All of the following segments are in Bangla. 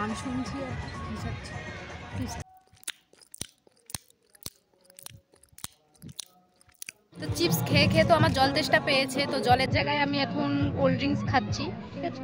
গান শুনছি আর ভিজাচ্ছি। তো চিপস খেয়ে খেয়ে তো আমার জল তেষ্টা পেয়েছে, তো জলের জায়গায় আমি এখন কোল্ড ড্রিঙ্কস খাচ্ছি, ঠিক আছে।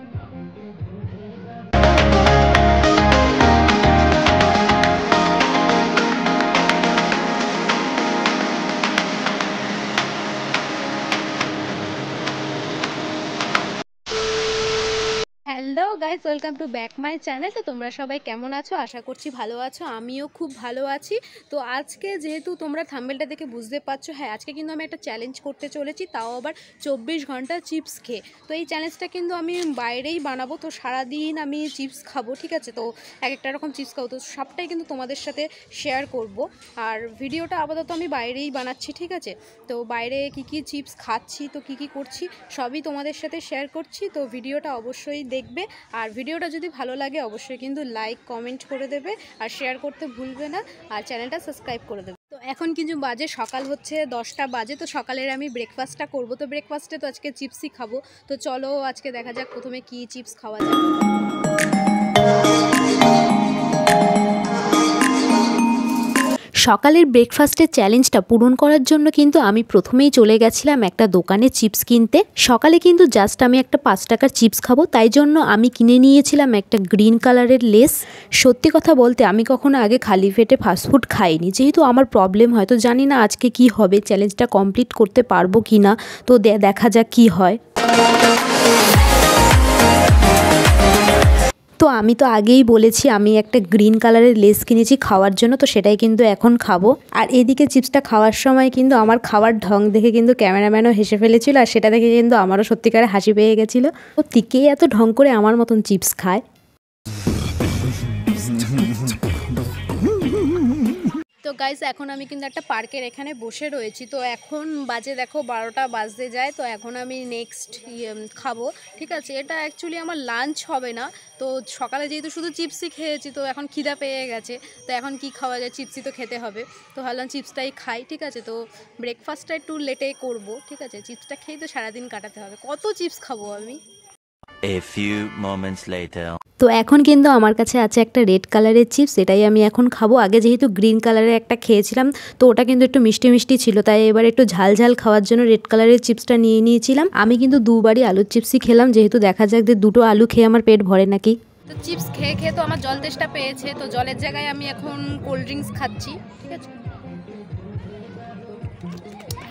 Hello guys, welcome to back my channel. তো তোমরা সবাই কেমন আছো? আশা করছি ভালো আছো, আমিও খুব ভালো আছি। তো আজকে যেহেতু তোমরা থাম্বনেলটা দেখে বুঝতে পারছো, হ্যাঁ আজকে কিন্তু আমি একটা চ্যালেঞ্জ করতে চলেছি, তাও আবার 24 ঘন্টা চিপস খেয়ে। তো এই চ্যালেঞ্জটা কিন্তু আমি বাইরেই বানাবো, তো সারাদিন আমি চিপস খাবো, ঠিক আছে। তো এক একটা রকম চিপস খাবো, তো সবটাই কিন্তু তোমাদের সাথে শেয়ার করব। আর ভিডিওটা আপাতত আমি বাইরেই বানাচ্ছি, ঠিক আছে। তো বাইরে কি কি চিপস খাচ্ছি, তো কি কি করছি সবই তোমাদের সাথে শেয়ার করছি। তো ভিডিওটা অবশ্যই দেখবে, আর ভিডিওটা যদি ভালো লাগে অবশ্যই কিন্তু লাইক কমেন্ট করে দেবে, আর শেয়ার করতে ভুলবে না, আর চ্যানেলটা সাবস্ক্রাইব করে দেবে। তো এখন কিন্তু বাজে সকাল হচ্ছে 10টা বাজে, তো সকালের আমি ব্রেকফাস্টটা করব। তো ব্রেকফাস্টে তো আজকে চিপসই খাবো। তো চলো আজকে দেখা যাক প্রথমে কি চিপস খাওয়া যায়। সকালের ব্রেকফাস্টের চ্যালেঞ্জটা পূরণ করার জন্য কিন্তু আমি প্রথমেই চলে গেছিলাম একটা দোকানে চিপস কিনতে। সকালে কিন্তু জাস্ট আমি একটা 5 টাকার চিপস খাবো, তাই জন্য আমি কিনে নিয়েছিলাম একটা গ্রিন কালারের লেস। সত্যি কথা বলতে আমি কখনো আগে খালি পেটে ফাস্টফুড খাইনি, যেহেতু আমার প্রবলেম হয়। তো জানি না আজকে কি হবে, চ্যালেঞ্জটা কমপ্লিট করতে পারবো কি না। তো দেখা যাক কি হয়। তো আমি তো আগেই বলেছি আমি একটা গ্রিন কালারের লেস কিনেছি খাওয়ার জন্য, তো সেটাই কিন্তু এখন খাবো। আর এদিকে চিপসটা খাওয়ার সময় কিন্তু আমার খাওয়ার ঢং দেখে কিন্তু ক্যামেরাম্যানও হেসে ফেলেছিল, আর সেটা দেখে কিন্তু আমারও সত্যিকারে হাসি পেয়ে গেছিলো। তো তিকেই এত ঢং করে আমার মতন চিপস খায়। তো গাইস এখন আমি কিন্তু একটা পার্কের এখানে বসে রয়েছি। তো এখন বাজে দেখো 12টা বাজতে যায়। তো এখন আমি নেক্সট খাবো, ঠিক আছে। এটা অ্যাকচুয়ালি আমার লাঞ্চ হবে না। তো সকালে যেহেতু শুধু চিপসই খেয়েছি, তো এখন খিদা পেয়ে গেছে। তো এখন কি খাওয়া যায়, চিপসই তো খেতে হবে। তো ভাবলাম চিপসটাই খাই, ঠিক আছে। তো ব্রেকফাস্টটা একটু লেটেই করব, ঠিক আছে। চিপসটা খেয়েই তো সারাদিন কাটাতে হবে, কত চিপস খাবো আমি। A few moments later. তো এখন কিন্তু আমার কাছে আছে একটা রেড কালারের চিপস, এটাই আমি এখন খাবো। আগে যেহেতু গ্রিন কালারের একটা খেয়েছিলাম, তো ওটা কিন্তু একটু মিষ্টি মিষ্টি ছিল, তাই এবার একটু ঝাল ঝাল খাওয়ার জন্য রেড কালারের চিপসটা নিয়ে নিয়েছিলাম। আমি কিন্তু দুবারই আলুর চিপসই খেলাম, যেহেতু দেখা যাক যে দুটো আলু খেয়ে আমার পেট ভরে নাকি। তো চিপস খেয়ে খেয়ে তো আমার জল তেষ্টা পেয়েছে, তো জলের জায়গায় আমি এখন কোল্ড ড্রিঙ্কস খাচ্ছি, ঠিক আছে।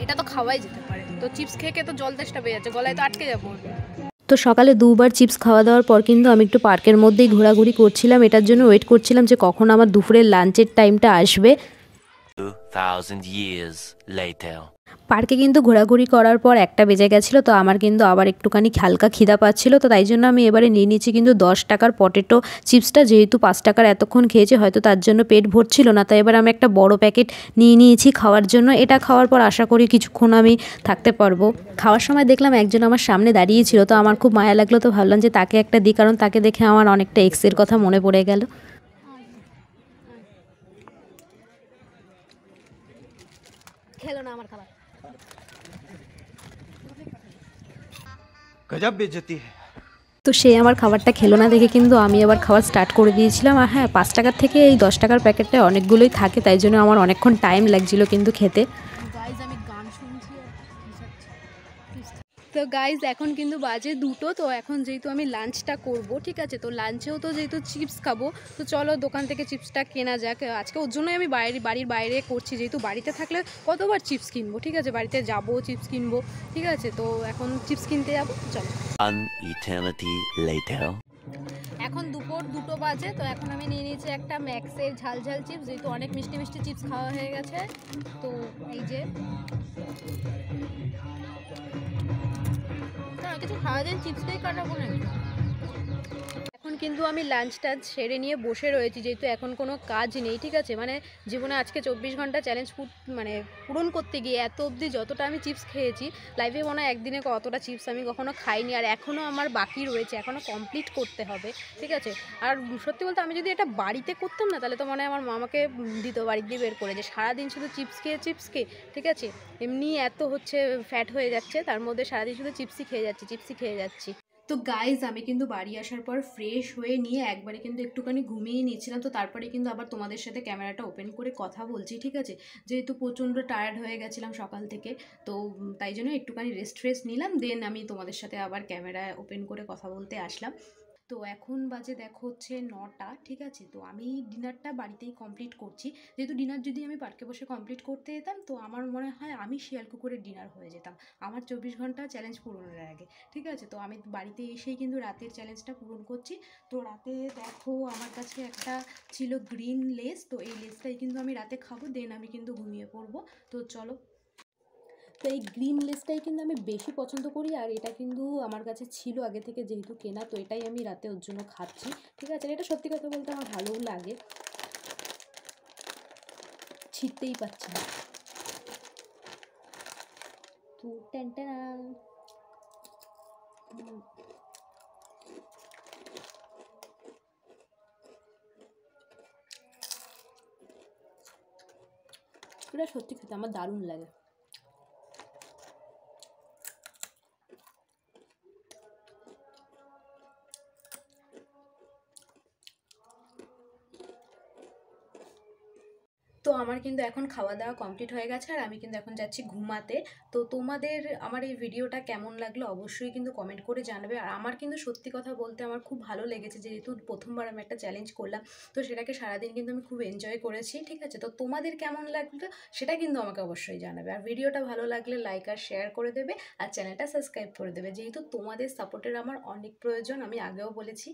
এটা তো খাওয়াই যেতে পারে। তো চিপস খেয়ে খেয়ে তো জল তেষ্টা পেয়ে যাচ্ছে, গলায় তো আটকে যাবো। তো সকালে দুবার চিপস খাওয়া দাওয়ার পর কিন্তু আমি একটু পার্কের মধ্যেই ঘোরাঘুরি করছিলাম, এটার জন্য ওয়েট করছিলাম যে কখন আমার দুপুরের লাঞ্চের টাইমটা আসবে। 2000 years later. পার্কে কিন্তু ঘোরাঘুরি করার পর 1টা বেজে গেছিলো, তো আমার কিন্তু আবার একটুখানি হালকা খিদা পাচ্ছিল। তো তাই জন্য আমি এবারে নিয়ে নিচ্ছি কিন্তু 10 টাকার পটেটো চিপসটা, যেহেতু 5 টাকার এতক্ষণ খেয়েছি, হয়তো তার জন্য পেট ভরছিল না। তাই এবার আমি একটা বড় প্যাকেট নিয়ে নিয়েছি খাওয়ার জন্য। এটা খাওয়ার পর আশা করি কিছুক্ষণ আমি থাকতে পারবো। খাওয়ার সময় দেখলাম একজন আমার সামনে দাঁড়িয়েছিল, তো আমার খুব মায়া লাগলো। তো ভাবলাম যে তাকে একটা দিই, কারণ তাকে দেখে আমার অনেকটা এক্সের কথা মনে পড়ে গেল। খেলো না আমার খাবার। गजब बेइज्जती है। তো সে আমার খাবারটা খেলো না দেখে কিন্তু আমি আবার খাওয়া স্টার্ট করে দিয়েছিলাম। আর হ্যাঁ, 5 টাকার থেকে এই 10 টাকার প্যাকেটটা অনেকগুলোই থাকে, তাই জন্য আমার অনেকক্ষণ টাইম লাগছিল কিন্তু খেতে। গাইজ আমি গান শুনছি আর ভিজাচ্ছি। তো গাইজ এখন কিন্তু বাজে 2টো। তো এখন যেহেতু আমি লাঞ্চটা করব, ঠিক আছে। তো লাঞ্চেও তো যেহেতু চিপস খাবো, তো চলো দোকান থেকে চিপসটা কেনা যাক। আজকে ওর জন্যই আমি বাড়ির বাইরে করছি, যেহেতু বাড়িতে থাকলে কতবার চিপস কিনবো, ঠিক আছে। বাড়িতে যাবো চিপস কিনবো, ঠিক আছে। তো এখন চিপস কিনতে যাবো, চলো। An eternity later. এখন দুপুর 2টো বাজে। তো এখন আমি নিয়ে নিয়েছি একটা ম্যাক্সের ঝাল ঝাল চিপস, যেহেতু অনেক মিষ্টি মিষ্টি চিপস খাওয়া হয়ে গেছে। তো এই যে কিছু খাওয়া যায়, চিপসটাই কাটাবো নাকি। এখন কিন্তু আমি লাঞ্চটা সেরে নিয়ে বসে রয়েছি, যেহেতু এখন কোনো কাজ নেই, ঠিক আছে। মানে জীবনে আজকে 24 ঘন্টা চ্যালেঞ্জ পূরণ করতে গিয়ে এত অবধি যতটা আমি চিপস খেয়েছি, লাইফে মনে হয় একদিনে অতটা চিপস আমি কখনো খাইনি। আর এখনও আমার বাকি রয়েছে, এখনও কমপ্লিট করতে হবে, ঠিক আছে। আর সত্যি বলতে আমি যদি এটা বাড়িতে করতাম না, তাহলে তো মনে হয় আমার মামাকে দিত বাড়ি দিয়ে বের করে, যে সারাদিন শুধু চিপস খেয়ে, ঠিক আছে। এমনি এত হচ্ছে ফ্যাট হয়ে যাচ্ছে, তার মধ্যে সারাদিন শুধু চিপসই খেয়ে যাচ্ছি। তো গাইজ আমি কিন্তু বাড়ি আসার পর ফ্রেশ হয়ে নিয়ে একবারে কিন্তু একটুখানি ঘুমিয়ে নিয়েছিলাম। তো তারপরে কিন্তু আবার তোমাদের সাথে ক্যামেরাটা ওপেন করে কথা বলছি, ঠিক আছে। যেহেতু প্রচণ্ড টায়ার্ড হয়ে গেছিলাম সকাল থেকে, তো তাই জন্য একটুখানি রেস্ট নিলাম, দেন আমি তোমাদের সাথে আবার ক্যামেরা ওপেন করে কথা বলতে আসলাম। তো এখন বাজে দেখো হচ্ছে 9টা, ঠিক আছে। তো আমি ডিনারটা বাড়িতেই কমপ্লিট করছি, যেহেতু ডিনার যদি আমি পার্কে বসে কমপ্লিট করতে যেতাম তো আমার মনে হয় আমি শিয়াল কুকুরের ডিনার হয়ে যেতাম আমার 24 ঘন্টা চ্যালেঞ্জ পূরণের আগে, ঠিক আছে। তো আমি বাড়িতে এসেই কিন্তু রাতের চ্যালেঞ্জটা পূরণ করছি। তো রাতে দেখো আমার কাছে একটা ছিল গ্রিন লেস, তো এই লেসটাই কিন্তু আমি রাতে খাবো, দেন আমি কিন্তু ঘুমিয়ে পড়বো। তো চলো। তো এই গ্রিন লেসটাই কিন্তু আমি বেশি পছন্দ করি, আর এটা কিন্তু আমার কাছে ছিল আগে থেকে যেহেতু কেনা, তো এটাই আমি রাতে ওর জন্য খাচ্ছি, ঠিক আছে। আর এটা সত্যি কথা বলতে আমার ভালোও লাগে, ছিটতেই পাচ্ছি না। তো টেনটেনা এটা সত্যি খেতে আমার দারুণ লাগে। তো আমার কিন্তু এখন খাওয়া দাওয়া কমপ্লিট হয়ে গেছে, আর আমি কিন্তু এখন যাচ্ছি ঘুমাতে। তো তোমাদের আমার এই ভিডিওটা কেমন লাগলো অবশ্যই কিন্তু কমেন্ট করে জানাবে। আর আমার কিন্তু সত্যি কথা বলতে আমার খুব ভালো লেগেছে, যেহেতু প্রথমবার আমি একটা চ্যালেঞ্জ করলাম, তো সেটাকে সারাদিন কিন্তু আমি খুব এনজয় করেছি, ঠিক আছে। তো তোমাদের কেমন লাগলো সেটা কিন্তু আমাকে অবশ্যই জানাবে। আর ভিডিওটা ভালো লাগলে লাইক আর শেয়ার করে দেবে, আর চ্যানেলটা সাবস্ক্রাইব করে দেবে, যেহেতু তোমাদের সাপোর্টের আমার অনেক প্রয়োজন, আমি আগেও বলেছি।